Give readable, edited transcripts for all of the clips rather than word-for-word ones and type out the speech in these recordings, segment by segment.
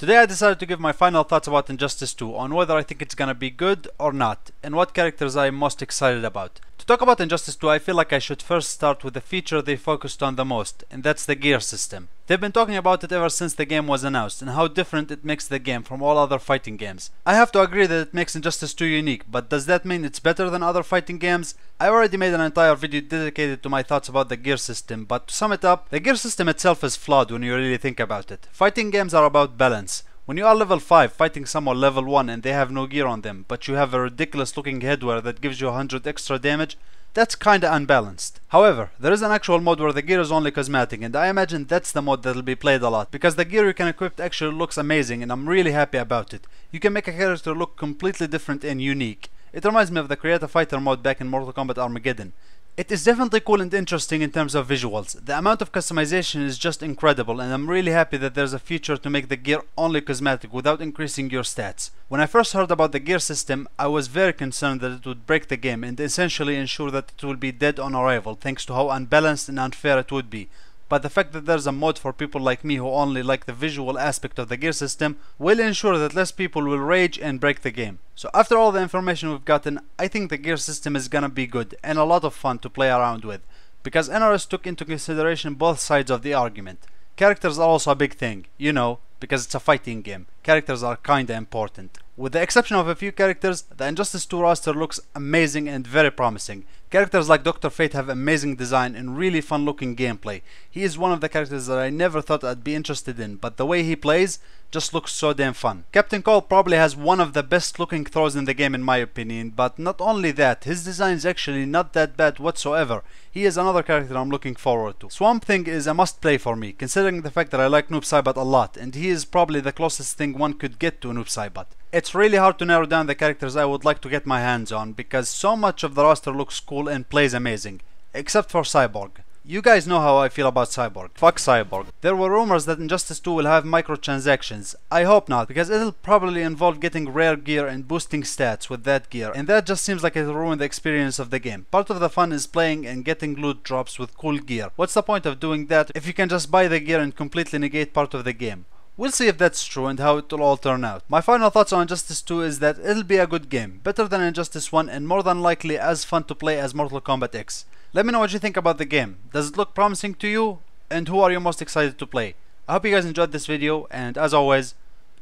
Today I decided to give my final thoughts about Injustice 2 on whether I think it's gonna be good or not, and what characters I'm most excited about. To talk about Injustice 2, I feel like I should first start with the feature they focused on the most, and that's the gear system. They've been talking about it ever since the game was announced, and how different it makes the game from all other fighting games. I have to agree that it makes Injustice 2 unique, but does that mean it's better than other fighting games? I already made an entire video dedicated to my thoughts about the gear system, but to sum it up, the gear system itself is flawed when you really think about it. Fighting games are about balance. When you are level 5 fighting someone level 1 and they have no gear on them, but you have a ridiculous looking headwear that gives you 100 extra damage, that's kinda unbalanced. However, there is an actual mode where the gear is only cosmetic, and I imagine that's the mode that'll be played a lot, because the gear you can equip actually looks amazing and I'm really happy about it. You can make a character look completely different and unique. It reminds me of the Create a Fighter mode back in Mortal Kombat Armageddon. It is definitely cool and interesting in terms of visuals. The amount of customization is just incredible, and I'm really happy that there's a feature to make the gear only cosmetic without increasing your stats. When I first heard about the gear system, I was very concerned that it would break the game and essentially ensure that it will be dead on arrival thanks to how unbalanced and unfair it would be. But the fact that there's a mod for people like me who only like the visual aspect of the gear system will ensure that less people will rage and break the game. So after all the information we've gotten, I think the gear system is gonna be good and a lot of fun to play around with, because NRS took into consideration both sides of the argument. Characters are also a big thing, you know, because it's a fighting game. Characters are kinda important. With the exception of a few characters, the Injustice 2 roster looks amazing and very promising. Characters like Dr. Fate have amazing design and really fun looking gameplay. He is one of the characters that I never thought I'd be interested in, but the way he plays just looks so damn fun. Captain Cold probably has one of the best looking throws in the game in my opinion, but not only that, his design is actually not that bad whatsoever. He is another character I'm looking forward to. Swamp Thing is a must play for me, considering the fact that I like Noob Saibot a lot, and he is probably the closest thing one could get to Noob Saibot. It's really hard to narrow down the characters I would like to get my hands on, because so much of the roster looks cool and plays amazing, except for Cyborg. You guys know how I feel about Cyborg. Fuck Cyborg. There were rumors that Injustice 2 will have microtransactions. I hope not, because it'll probably involve getting rare gear and boosting stats with that gear, and that just seems like it'll ruin the experience of the game. Part of the fun is playing and getting loot drops with cool gear. What's the point of doing that if you can just buy the gear and completely negate part of the game? We'll see if that's true and how it will all turn out. My final thoughts on Injustice 2 is that it'll be a good game, better than Injustice 1 and more than likely as fun to play as Mortal Kombat X. Let me know what you think about the game. Does it look promising to you? And who are you most excited to play? I hope you guys enjoyed this video, and as always,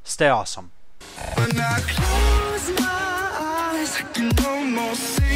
stay awesome. When I close my eyes, I can almost see